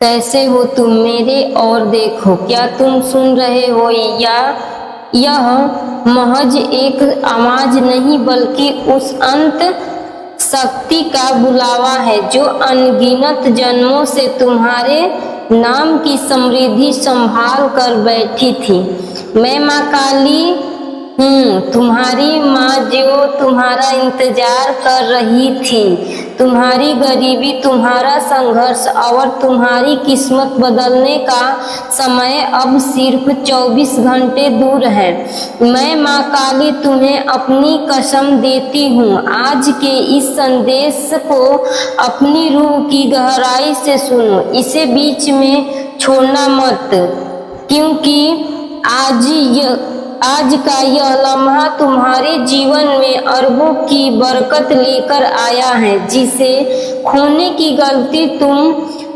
कैसे हो तुम मेरे और देखो, क्या तुम सुन रहे हो या यह महज एक आवाज नहीं बल्कि उस अंत शक्ति का बुलावा है जो अनगिनत जन्मों से तुम्हारे नाम की समृद्धि संभाल कर बैठी थी। मैं माँ काली हूँ, तुम्हारी माँ जो तुम्हारा इंतजार कर रही थी। तुम्हारी गरीबी, तुम्हारा संघर्ष और तुम्हारी किस्मत बदलने का समय अब सिर्फ 24 घंटे दूर है। मैं माँ काली तुम्हें अपनी कसम देती हूँ, आज के इस संदेश को अपनी रूह की गहराई से सुनो, इसे बीच में छोड़ना मत, क्योंकि आज का यह लम्हा तुम्हारे जीवन में अरबों की बरकत लेकर आया है, जिसे खोने की गलती तुम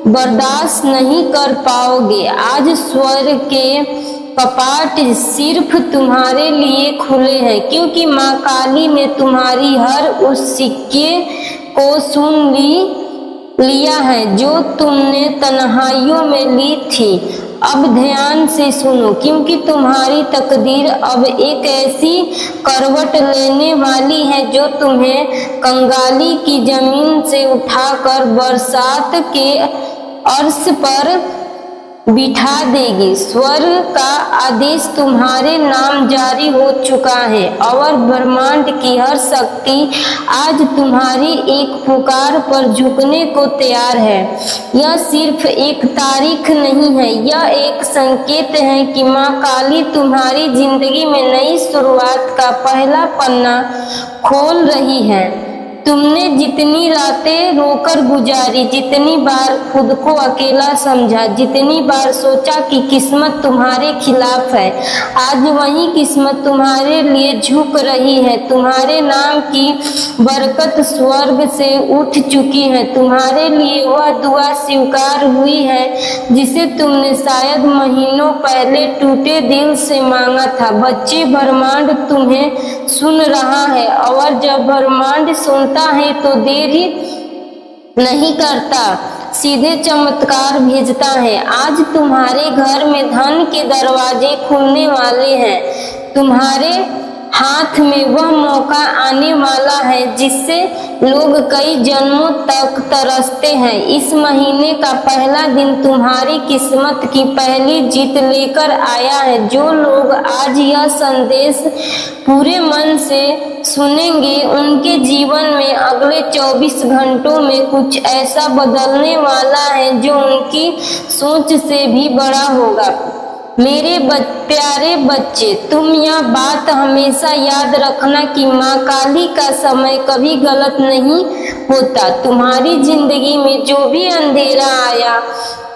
बर्दाश्त नहीं कर पाओगे। आज स्वर्ग के कपाट सिर्फ तुम्हारे लिए खुले हैं, क्योंकि माँ काली ने तुम्हारी हर उस सिक्के को सुन लिया है जो तुमने तन्हाइयों में ली थी। अब ध्यान से सुनो, क्योंकि तुम्हारी तकदीर अब एक ऐसी करवट लेने वाली है जो तुम्हें कंगाली की जमीन से उठाकर बरसात के अर्श पर बिठा देगी। स्वर्ग का आदेश तुम्हारे नाम जारी हो चुका है और ब्रह्मांड की हर शक्ति आज तुम्हारी एक पुकार पर झुकने को तैयार है। यह सिर्फ एक तारीख नहीं है, यह एक संकेत है कि माँ काली तुम्हारी जिंदगी में नई शुरुआत का पहला पन्ना खोल रही है। तुमने जितनी रातें रोकर गुजारी, जितनी बार खुद को अकेला समझा, जितनी बार सोचा कि किस्मत तुम्हारे खिलाफ है, आज वही किस्मत तुम्हारे लिए झुक रही है। तुम्हारे नाम की बरकत स्वर्ग से उठ चुकी है। तुम्हारे लिए वह दुआ स्वीकार हुई है जिसे तुमने शायद महीनों पहले टूटे दिल से मांगा था। बच्चे, ब्रह्मांड तुम्हें सुन रहा है, और जब ब्रह्मांड सुनता है तो देरी नहीं करता, सीधे चमत्कार भेजता है। आज तुम्हारे घर में धन के दरवाजे खुलने वाले हैं। तुम्हारे हाथ में वह मौका आने वाला है जिससे लोग कई जन्मों तक तरसते हैं। इस महीने का पहला दिन तुम्हारी किस्मत की पहली जीत लेकर आया है। जो लोग आज यह संदेश पूरे मन से सुनेंगे, उनके जीवन में अगले 24 घंटों में कुछ ऐसा बदलने वाला है जो उनकी सोच से भी बड़ा होगा। मेरे प्यारे बच्चे, तुम यह बात हमेशा याद रखना कि माँ काली का समय कभी गलत नहीं होता। तुम्हारी जिंदगी में जो भी अंधेरा आया,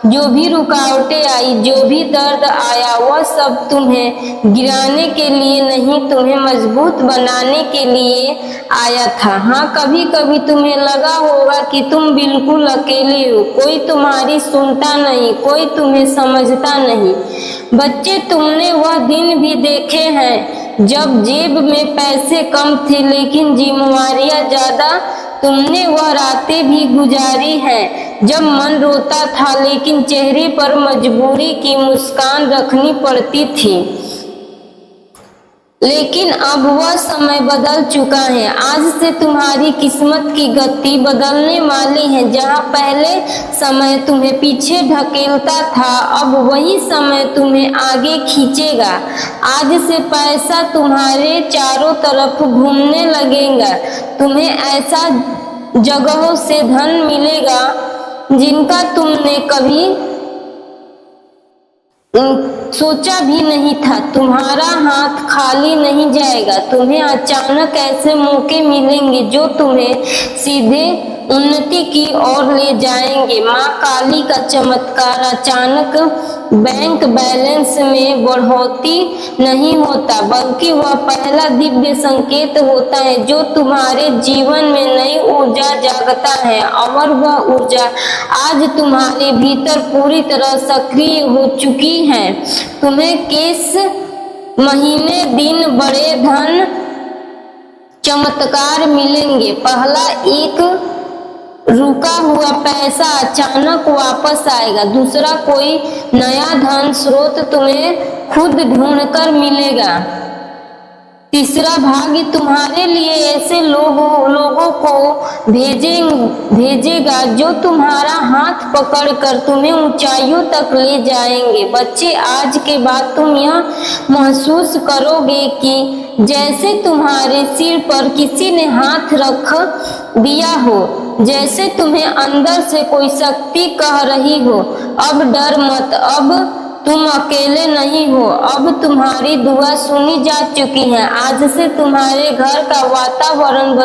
जो भी रुकावटें आई, जो भी दर्द आया, वह सब तुम्हें गिराने के लिए नहीं, तुम्हें मजबूत बनाने के लिए आया था। हाँ, कभी कभी तुम्हें लगा होगा कि तुम बिल्कुल अकेले हो, कोई तुम्हारी सुनता नहीं, कोई तुम्हें समझता नहीं। बच्चे, तुमने वह दिन भी देखे हैं जब जेब में पैसे कम थे लेकिन जिम्मेवारियां ज्यादा। तुमने वह रातें भी गुजारी हैं जब मन रोता था लेकिन चेहरे पर मजबूरी की मुस्कान रखनी पड़ती थी। लेकिन अब वह समय बदल चुका है। आज से तुम्हारी किस्मत की गति बदलने वाली है। जहां पहले समय तुम्हें पीछे ढकेलता था, अब वही समय तुम्हें आगे खींचेगा। आज से पैसा तुम्हारे चारों तरफ घूमने लगेगा। तुम्हें ऐसा जगहों से धन मिलेगा जिनका तुमने कभी सोचा भी नहीं था। तुम्हारा हाथ खाली नहीं जाएगा। तुम्हें अचानक ऐसे मौके मिलेंगे जो तुम्हें सीधे उन्नति की ओर ले जाएंगे। माँ काली का चमत्कार अचानक बैंक बैलेंस में बढ़ोतरी नहीं होता, बल्कि वह पहला दिव्य संकेत होता है जो तुम्हारे जीवन में नई ऊर्जा जागता है। और वह ऊर्जा आज तुम्हारे भीतर पूरी तरह सक्रिय हो चुकी है। तुम्हें किस महीने दिन बड़े धन चमत्कार मिलेंगे। पहला, एक रुका हुआ पैसा अचानक वापस आएगा। दूसरा, कोई नया धन स्रोत तुम्हें खुद ढूंढकर मिलेगा। तीसरा, भाग्य तुम्हारे लिए ऐसे लोगों को भेजेगा जो तुम्हारा हाथ पकड़कर तुम्हें ऊंचाइयों तक ले जाएंगे। बच्चे, आज के बाद तुम यह महसूस करोगे कि जैसे तुम्हारे सिर पर किसी ने हाथ रख दिया हो, जैसे तुम्हें अंदर से कोई शक्ति कह रही हो, अब डर मत, अब तुम अकेले नहीं हो, अब तुम्हारी दुआ सुनी जा चुकी है। आज से तुम्हारे घर का वातावरण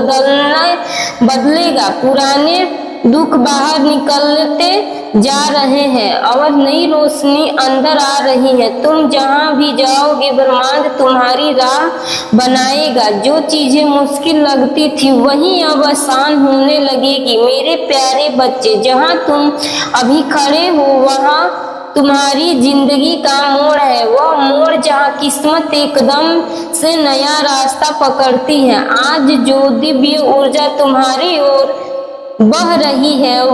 बदलेगा। पुराने दुख बाहर निकलते जा रहे हैं और नई रोशनी अंदर आ रही है। तुम जहां भी जाओगे ब्रह्मांड तुम्हारी राह बनाएगा। जो चीजें मुश्किल लगती थी वही अब आसान होने लगेगी। मेरे प्यारे बच्चे, जहां तुम अभी खड़े हो वहां तुम्हारी जिंदगी का मोड़ है। वह मोड़ जहाँ किस्मत एकदम से नया रास्ता पकड़ती है। आज जो दिव्य ऊर्जा तुम्हारी ओर बह रही है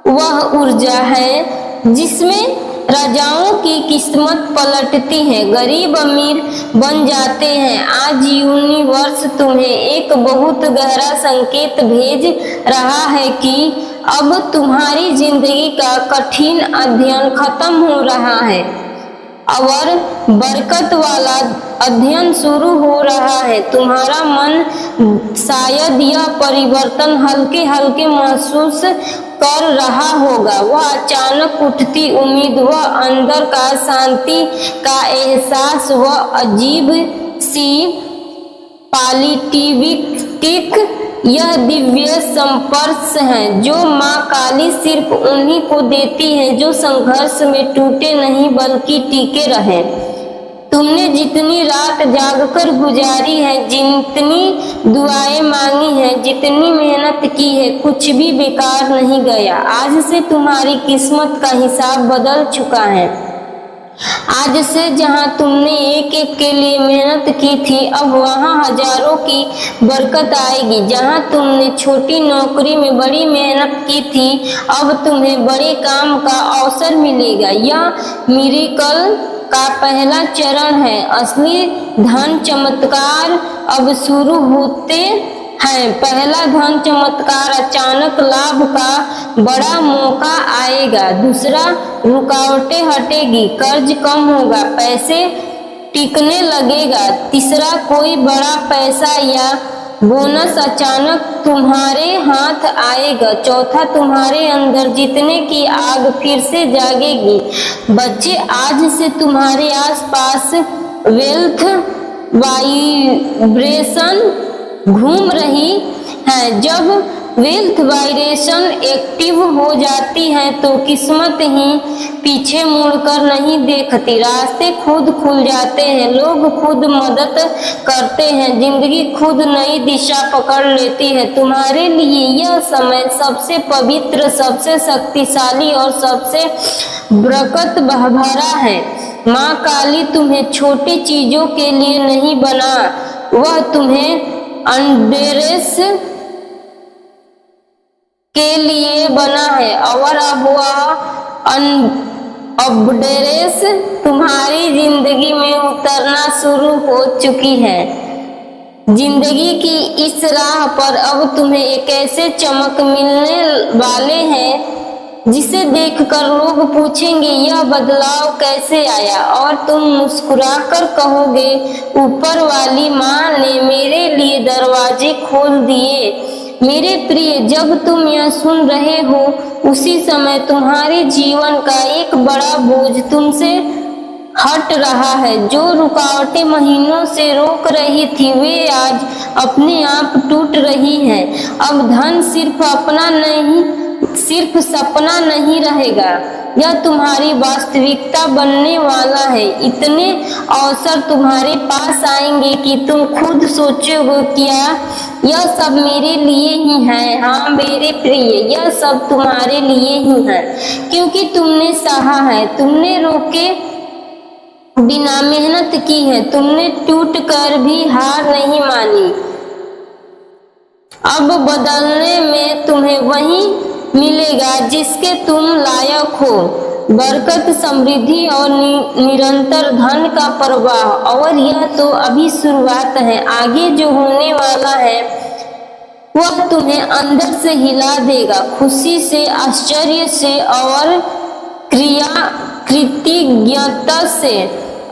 वह ऊर्जा है जिसमें राजाओं की किस्मत पलटती है, गरीब अमीर बन जाते हैं। आज यूनिवर्स तुम्हें एक बहुत गहरा संकेत भेज रहा है कि अब तुम्हारी जिंदगी का कठिन अध्ययन खत्म हो रहा है और बरकत वाला अध्ययन शुरू हो रहा है। तुम्हारा मन शायद यह परिवर्तन हल्के हल्के महसूस कर रहा होगा। वह अचानक उठती उम्मीद, वह अंदर का शांति का एहसास, वह अजीब सी पॉजिटिविटी, यह दिव्य संपर्श है जो माँ काली सिर्फ उन्हीं को देती है जो संघर्ष में टूटे नहीं बल्कि टिके रहे। तुमने जितनी रात जागकर गुजारी है, जितनी दुआएं मांगी हैं, जितनी मेहनत की है, कुछ भी बेकार नहीं गया। आज से तुम्हारी किस्मत का हिसाब बदल चुका है। आज से जहां तुमने एक एक के लिए मेहनत की थी, अब वहां हजारों की बरकत आएगी। जहां तुमने छोटी नौकरी में बड़ी मेहनत की थी, अब तुम्हें बड़े काम का अवसर मिलेगा। यह मिरेकल का पहला चरण है। असली धन चमत्कार अब शुरू होते हैं। पहला धन चमत्कार, अचानक लाभ का बड़ा मौका आएगा। दूसरा, रुकावटें हटेगी, कर्ज कम होगा, पैसे टिकने लगेगा। तीसरा, कोई बड़ा पैसा या बोनस अचानक तुम्हारे हाथ आएगा। चौथा, तुम्हारे अंदर जीतने की आग फिर से जागेगी। बच्चे, आज से तुम्हारे आसपास वेल्थ वाइब्रेशन घूम रही है। जब वेल्थ वाइब्रेशन एक्टिव हो जाती है तो किस्मत ही पीछे मुड़कर नहीं देखती। रास्ते खुद खुल जाते हैं, लोग खुद मदद करते हैं, जिंदगी खुद नई दिशा पकड़ लेती है। तुम्हारे लिए यह समय सबसे पवित्र, सबसे शक्तिशाली और सबसे बरकत भरा है। माँ काली तुम्हें छोटी चीजों के लिए नहीं बना, वह तुम्हें अनडेरेस के लिए बना है और अब वह अनडेरेस तुम्हारी जिंदगी में उतरना शुरू हो चुकी है। जिंदगी की इस राह पर अब तुम्हें एक ऐसे चमक मिलने वाले हैं जिसे देखकर लोग पूछेंगे यह बदलाव कैसे आया, और तुम मुस्कुराकर कहोगे ऊपर वाली माँ ने मेरे लिए दरवाजे खोल दिए। मेरे प्रिय, जब तुम यह सुन रहे हो उसी समय तुम्हारे जीवन का एक बड़ा बोझ तुमसे हट रहा है। जो रुकावटें महीनों से रोक रही थी वे आज अपने आप टूट रही हैं। अब धन सिर्फ सपना नहीं रहेगा, यह तुम्हारी वास्तविकता बनने वाला है। इतने अवसर तुम्हारे पास आएंगे कि तुम खुद सोचोगे क्या यह सब मेरे लिए ही है। हाँ मेरे प्रिय, यह सब तुम्हारे लिए ही है, क्योंकि तुमने सहा है, तुमने रोके बिना मेहनत की है, तुमने टूट कर भी हार नहीं मानी। अब बदलने में तुम्हें वही मिलेगा जिसके तुम लायक हो, बरकत, समृद्धि और निरंतर धन का प्रवाह। और यह तो अभी शुरुआत है, आगे जो होने वाला है वह तुम्हें अंदर से हिला देगा, खुशी से, आश्चर्य से और कृतज्ञता से।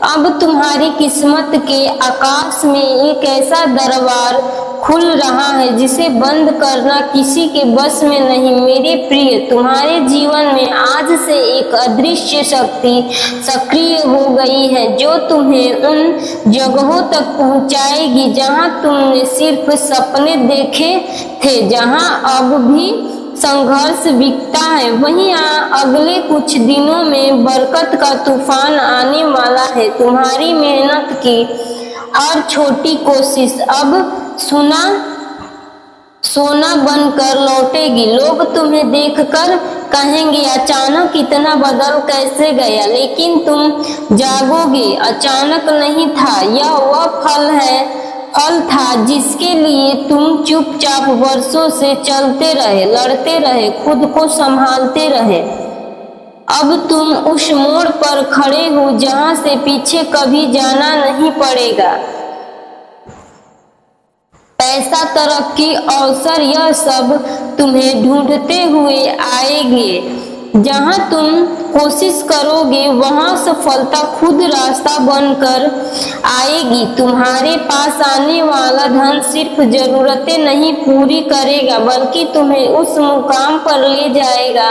अब तुम्हारी किस्मत के आकाश में एक ऐसा दरबार खुल रहा है जिसे बंद करना किसी के बस में नहीं। मेरे प्रिय, तुम्हारे जीवन में आज से एक अदृश्य शक्ति सक्रिय हो गई है जो तुम्हें उन जगहों तक पहुंचाएगी जहां तुमने सिर्फ सपने देखे थे, जहां अब भी संघर्ष बिकता है। वहीं अगले कुछ दिनों में बरकत का तूफान आने वाला है। तुम्हारी मेहनत की हर छोटी कोशिश अब सोना बनकर लौटेगी। लोग तुम्हें देखकर कहेंगे, अचानक इतना बदल कैसे गया? लेकिन तुम जागोगे, अचानक नहीं था, यह वह फल था जिसके लिए तुम चुपचाप वर्षों से चलते रहे, लड़ते रहे, खुद को संभालते रहे। अब तुम उस मोड़ पर खड़े हो जहां से पीछे कभी जाना नहीं पड़ेगा। पैसा, तरक्की, अवसर, यह सब तुम्हें ढूंढते हुए आएंगे। जहां तुम कोशिश करोगे वहां सफलता खुद रास्ता बनकर आएगी। तुम्हारे पास आने वाला धन सिर्फ जरूरतें नहीं पूरी करेगा बल्कि तुम्हें उस मुकाम पर ले जाएगा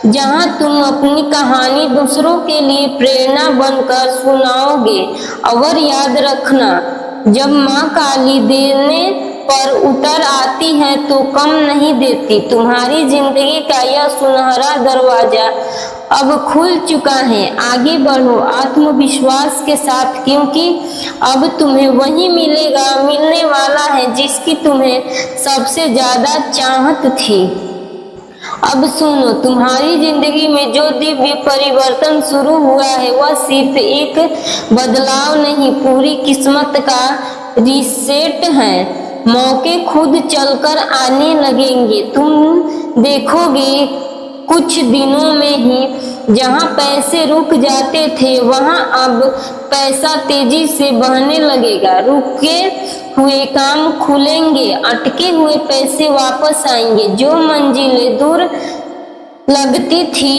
जहां तुम अपनी कहानी दूसरों के लिए प्रेरणा बनकर सुनाओगे। और याद रखना, जब माँ काली देने पर उतर आती है तो कम नहीं देती। तुम्हारी जिंदगी का यह सुनहरा दरवाजा अब खुल चुका है। आगे बढ़ो आत्मविश्वास के साथ, क्योंकि अब तुम्हें वही मिलने वाला है जिसकी तुम्हें सबसे ज्यादा चाहत थी। अब सुनो, तुम्हारी जिंदगी में जो दिव्य परिवर्तन शुरू हुआ है वह सिर्फ एक बदलाव नहीं, पूरी किस्मत का रीसेट है। मौके खुद चलकर आने लगेंगे। तुम देखोगे कुछ दिनों में ही जहां पैसे रुक जाते थे वहां अब पैसा तेजी से बहने लगेगा। रुके हुए काम खुलेंगे, अटके हुए पैसे वापस आएंगे। जो मंजिलें दूर लगती थी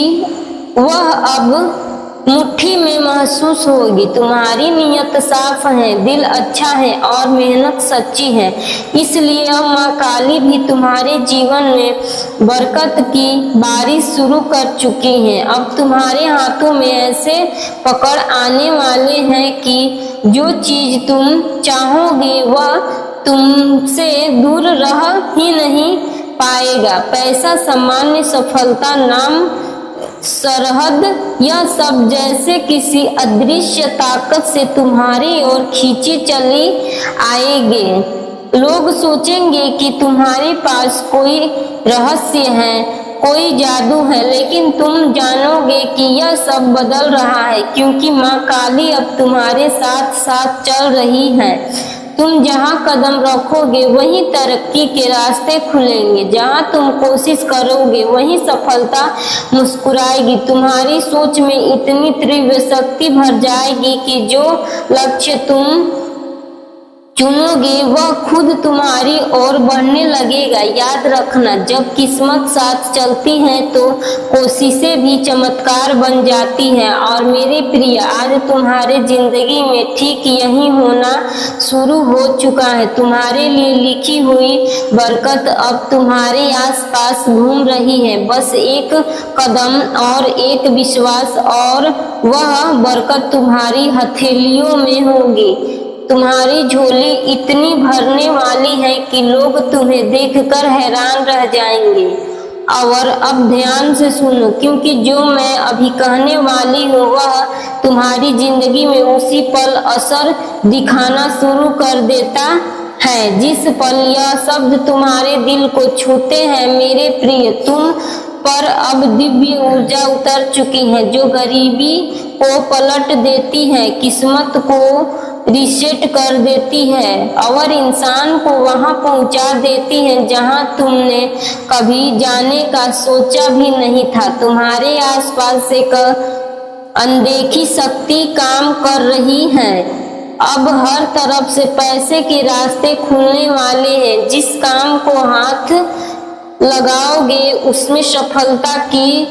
वह अब मुट्ठी में महसूस होगी। तुम्हारी नीयत साफ है, दिल अच्छा है और मेहनत सच्ची है। इसलिए अब माँ काली भी तुम्हारे जीवन में बरकत की बारिश शुरू कर चुकी है। अब तुम्हारे हाथों में ऐसे पकड़ आने वाले हैं कि जो चीज तुम चाहोगे वह तुमसे दूर रह ही नहीं पाएगा। पैसा, सम्मान, सफलता, नाम, सरहद, यह सब जैसे किसी अदृश्य ताकत से तुम्हारी ओर खींचे चली आएंगे। लोग सोचेंगे कि तुम्हारे पास कोई रहस्य है, कोई जादू है, लेकिन तुम जानोगे कि यह सब बदल रहा है क्योंकि माँ काली अब तुम्हारे साथ साथ चल रही है। तुम जहाँ कदम रखोगे वहीं तरक्की के रास्ते खुलेंगे। जहाँ तुम कोशिश करोगे वहीं सफलता मुस्कुराएगी। तुम्हारी सोच में इतनी तीव्र शक्ति भर जाएगी कि जो लक्ष्य तुम चुनोगे वह खुद तुम्हारी ओर बढ़ने लगेगा। याद रखना, जब किस्मत साथ चलती है तो कोशिशें भी चमत्कार बन जाती हैं। और मेरे प्रिय, आज तुम्हारे जिंदगी में ठीक यही होना शुरू हो चुका है। तुम्हारे लिए लिखी हुई बरकत अब तुम्हारे आसपास घूम रही है। बस एक कदम और एक विश्वास और वह बरकत तुम्हारी हथेलियों में होगी। तुम्हारी झोली इतनी भरने वाली है कि लोग तुम्हें देखकर हैरान रह जाएंगे। और अब ध्यान से सुनो, क्योंकि जो मैं अभी कहने वाली हूँ वह तुम्हारी जिंदगी में उसी पल असर दिखाना शुरू कर देता है जिस पल यह शब्द तुम्हारे दिल को छूते हैं। मेरे प्रिय, तुम पर अब दिव्य ऊर्जा उतर चुकी है जो गरीबी को पलट देती है, किस्मत को रीसेट कर देती है और इंसान को वहां पहुंचा देती है जहां तुमने कभी जाने का सोचा भी नहीं था। तुम्हारे आसपास एक अनदेखी शक्ति काम कर रही है। अब हर तरफ से पैसे के रास्ते खुलने वाले हैं। जिस काम को हाथ लगाओगे उसमें सफलता की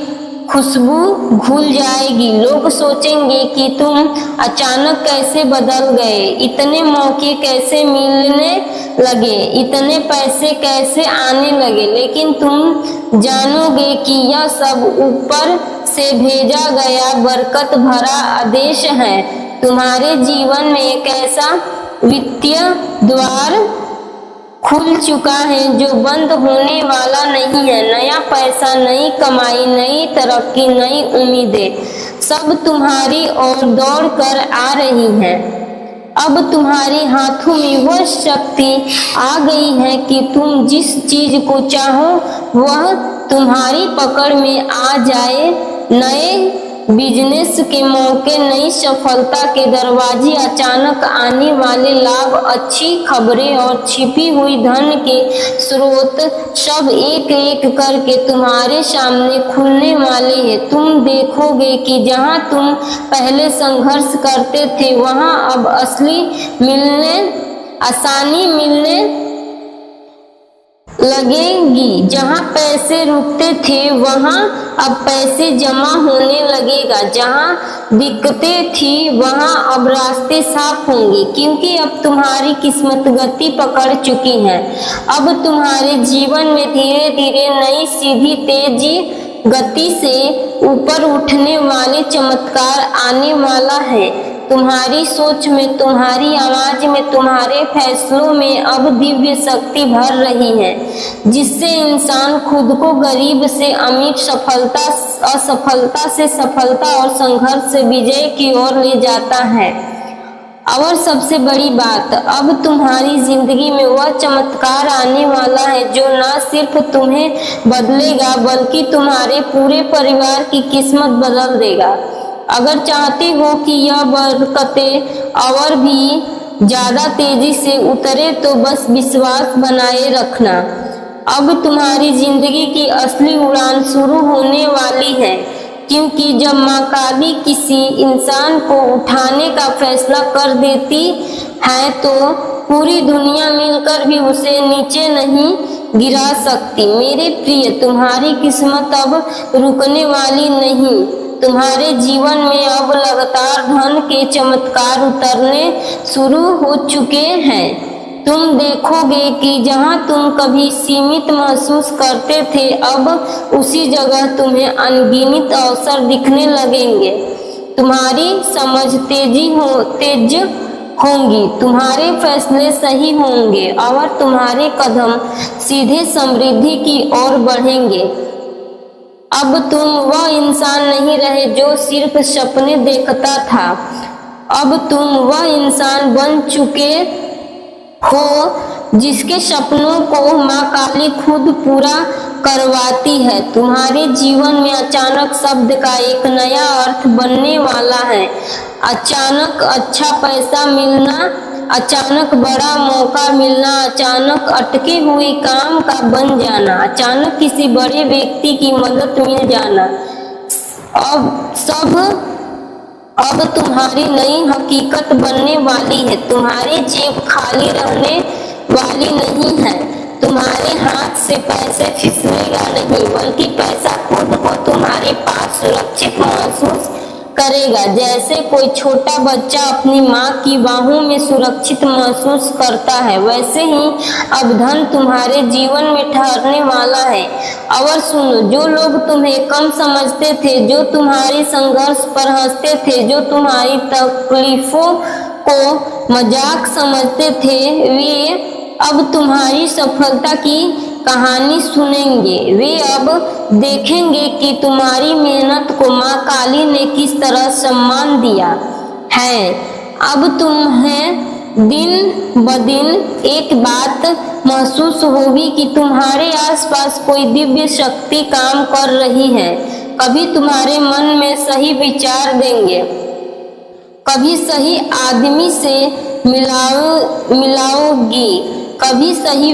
खुशबू घुल जाएगी। लोग सोचेंगे कि तुम अचानक कैसे बदल गए, इतने मौके कैसे मिलने लगे, इतने पैसे कैसे आने लगे। लेकिन तुम जानोगे कि यह सब ऊपर से भेजा गया बरकत भरा आदेश है। तुम्हारे जीवन में एक ऐसा वित्तीय द्वार खुल चुका है जो बंद होने वाला नहीं है। नया पैसा, नई कमाई, नई तरक्की, नई उम्मीदें सब तुम्हारी ओर दौड़ कर आ रही हैं। अब तुम्हारे हाथों में वह शक्ति आ गई है कि तुम जिस चीज को चाहो वह तुम्हारी पकड़ में आ जाए। नए बिजनेस के मौके, नई सफलता के दरवाजे, अचानक आने वाले लाभ, अच्छी खबरें और छिपी हुई धन के स्रोत सब एक एक करके तुम्हारे सामने खुलने वाले हैं। तुम देखोगे कि जहां तुम पहले संघर्ष करते थे वहां अब आसानी मिलने लगेगी। जहां पैसे रुकते थे वहां अब पैसे जमा होने लगेगा। जहां दिक्कतें थी वहां अब रास्ते साफ होंगे, क्योंकि अब तुम्हारी किस्मत गति पकड़ चुकी है। अब तुम्हारे जीवन में धीरे धीरे नई सीधी तेजी गति से ऊपर उठने वाले चमत्कार आने वाला है। तुम्हारी सोच में, तुम्हारी आवाज में, तुम्हारे फैसलों में अब दिव्य शक्ति भर रही है, जिससे इंसान खुद को गरीब से अमीर, असफलता से सफलता और संघर्ष से विजय की ओर ले जाता है। और सबसे बड़ी बात, अब तुम्हारी जिंदगी में वह चमत्कार आने वाला है जो न सिर्फ तुम्हें बदलेगा बल्कि तुम्हारे पूरे परिवार की किस्मत बदल देगा। अगर चाहते हो कि यह बरकतें और भी ज्यादा तेजी से उतरे तो बस विश्वास बनाए रखना। अब तुम्हारी जिंदगी की असली उड़ान शुरू होने वाली है, क्योंकि जब माँ काली किसी इंसान को उठाने का फैसला कर देती है तो पूरी दुनिया मिलकर भी उसे नीचे नहीं गिरा सकती। मेरे प्रिय, तुम्हारी किस्मत अब रुकने वाली नहीं। तुम्हारे जीवन में अब लगातार धन के चमत्कार उतरने शुरू हो चुके हैं। तुम देखोगे कि जहां तुम कभी सीमित महसूस करते थे अब उसी जगह तुम्हें अनगिनत अवसर दिखने लगेंगे। तुम्हारी समझ तेज होंगी, तुम्हारे फैसले सही होंगे और तुम्हारे कदम सीधे समृद्धि की ओर बढ़ेंगे। अब तुम वह इंसान नहीं रहे जो सिर्फ सपने देखता था। अब तुम वह इंसान बन चुके हो जिसके सपनों को माँ काली खुद पूरा करवाती है। तुम्हारे जीवन में अचानक शब्द का एक नया अर्थ बनने वाला है। अचानक अच्छा पैसा मिलना, अचानक बड़ा मौका मिलना, अचानक अटके हुए काम का बन जाना, अचानक किसी बड़े व्यक्ति की मदद मिल जाना, अब तुम्हारी नई हकीकत बनने वाली है। तुम्हारी जेब खाली रहने वाली नहीं है। तुम्हारे हाथ से पैसे फिसलेगा नहीं, बल्कि पैसा खुद को तुम्हारे पास सुरक्षित महसूस करेगा। जैसे कोई छोटा बच्चा अपनी माँ की बाहों में सुरक्षित महसूस करता है, वैसे ही अब धन तुम्हारे जीवन में ठहरने वाला है। और सुनो, जो लोग तुम्हें कम समझते थे, जो तुम्हारे संघर्ष पर हंसते थे, जो तुम्हारी तकलीफों को मजाक समझते थे, वे अब तुम्हारी सफलता की कहानी सुनेंगे। वे अब देखेंगे कि तुम्हारी मेहनत को माँ काली ने किस तरह सम्मान दिया है। अब तुम्हें दिन ब दिन एक बात महसूस होगी कि तुम्हारे आसपास कोई दिव्य शक्ति काम कर रही है। कभी तुम्हारे मन में सही विचार देंगे, कभी सही आदमी से मिलाओगी, कभी सही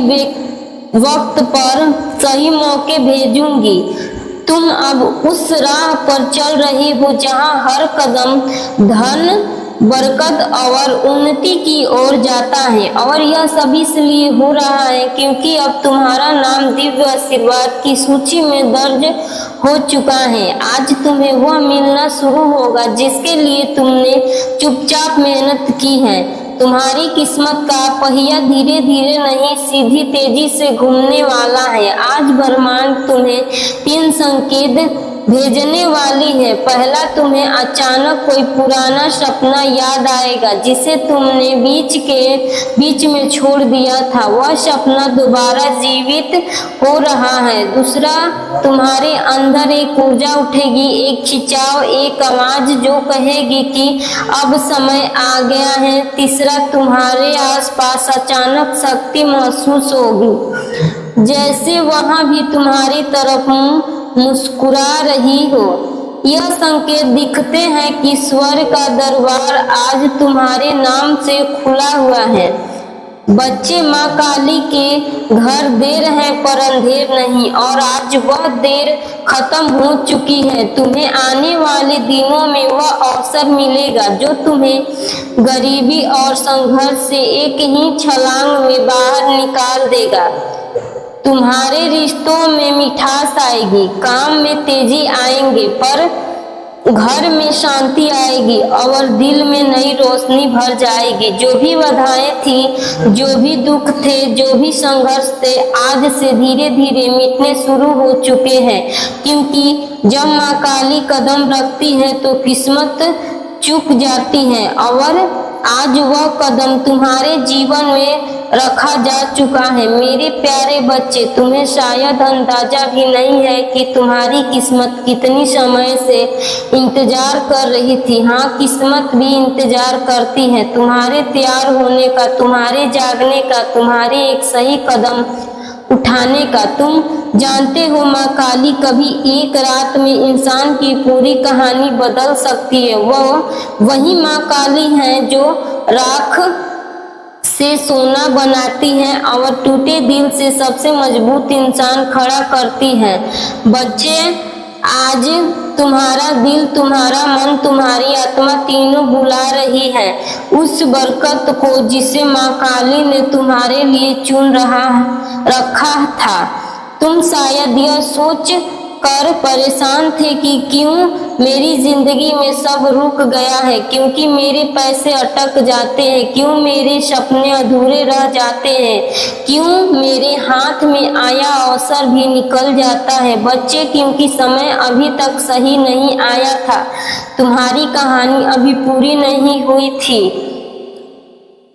वक्त पर सही मौके भेजूंगी। तुम अब उस राह पर चल रही हो जहां हर कदम धन, बरकत और उन्नति की ओर जाता है, और यह सब इसलिए हो रहा है क्योंकि अब तुम्हारा नाम दिव्य आशीर्वाद की सूची में दर्ज हो चुका है। आज तुम्हें वह मिलना शुरू होगा जिसके लिए तुमने चुपचाप मेहनत की है। तुम्हारी किस्मत का पहिया धीरे धीरे नहीं, सीधी तेजी से घूमने वाला है। आज ब्रह्मांड तुम्हें 3 संकेत भेजने वाली है। पहला, तुम्हें अचानक कोई पुराना सपना याद आएगा जिसे तुमने बीच में छोड़ दिया था। वह सपना दोबारा जीवित हो रहा है। दूसरा, तुम्हारे अंदर एक ऊर्जा उठेगी, एक खिंचाव, एक आवाज जो कहेगी कि अब समय आ गया है। तीसरा, तुम्हारे आसपास अचानक शक्ति महसूस होगी, जैसे वहां भी तुम्हारी तरफ मुस्कुरा रही हो। यह संकेत दिखते हैं कि स्वर्ग का दरबार आज तुम्हारे नाम से खुला हुआ है। बच्चे, माँ काली के घर देर है पर अंधेर नहीं, और आज वह देर खत्म हो चुकी है। तुम्हें आने वाले दिनों में वह अवसर मिलेगा जो तुम्हें गरीबी और संघर्ष से एक ही छलांग में बाहर निकाल देगा। तुम्हारे रिश्तों में मिठास आएगी, काम में तेजी आएंगे, पर घर में शांति आएगी और दिल में नई रोशनी भर जाएगी। जो भी बाधाएं थी, जो भी दुख थे, जो भी संघर्ष थे, आज से धीरे धीरे मिटने शुरू हो चुके हैं, क्योंकि जब माँ काली कदम रखती है तो किस्मत चुक जाती है, और आज वह कदम तुम्हारे जीवन में रखा जा चुका है। मेरे प्यारे बच्चे, तुम्हें शायद अंदाजा भी नहीं है कि तुम्हारी किस्मत कितनी समय से इंतजार कर रही थी। हाँ, किस्मत भी इंतजार करती है तुम्हारे तैयार होने का, तुम्हारे जागने का, तुम्हारे एक सही कदम उठाने का। तुम जानते हो, माँ काली कभी एक रात में इंसान की पूरी कहानी बदल सकती है। वह वही माँ काली है जो राख से सोना बनाती है और टूटे दिल से सबसे मजबूत इंसान खड़ा करती है। बच्चे, आज तुम्हारा दिल, तुम्हारा मन, तुम्हारी आत्मा तीनों बुला रही है उस बरकत को जिसे माँ काली ने तुम्हारे लिए चुन रखा था। तुम शायद यह सोच कर परेशान थे कि क्यों मेरी जिंदगी में सब रुक गया है, क्योंकि मेरे पैसे अटक जाते हैं, क्यों मेरे सपने अधूरे रह जाते हैं, क्यों मेरे हाथ में आया अवसर भी निकल जाता है। बच्चे, क्योंकि समय अभी तक सही नहीं आया था, तुम्हारी कहानी अभी पूरी नहीं हुई थी।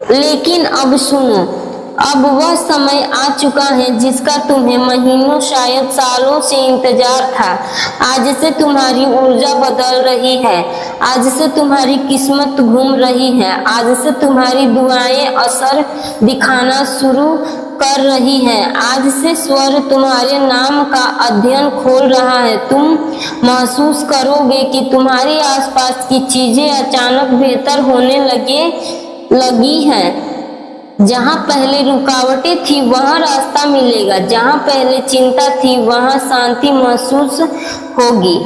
लेकिन अब सुनो, अब वह समय आ चुका है जिसका तुम्हें महीनों, शायद सालों से इंतजार था। आज से तुम्हारी ऊर्जा बदल रही है, आज से तुम्हारी किस्मत घूम रही है, आज से तुम्हारी दुआएं असर दिखाना शुरू कर रही है। आज से स्वर्ग तुम्हारे नाम का अध्ययन खोल रहा है। तुम महसूस करोगे कि तुम्हारे आसपास की चीजें अचानक बेहतर होने लगी हैं। जहाँ पहले रुकावटें थी वहाँ रास्ता मिलेगा, जहाँ पहले चिंता थी वहाँ शांति महसूस होगी।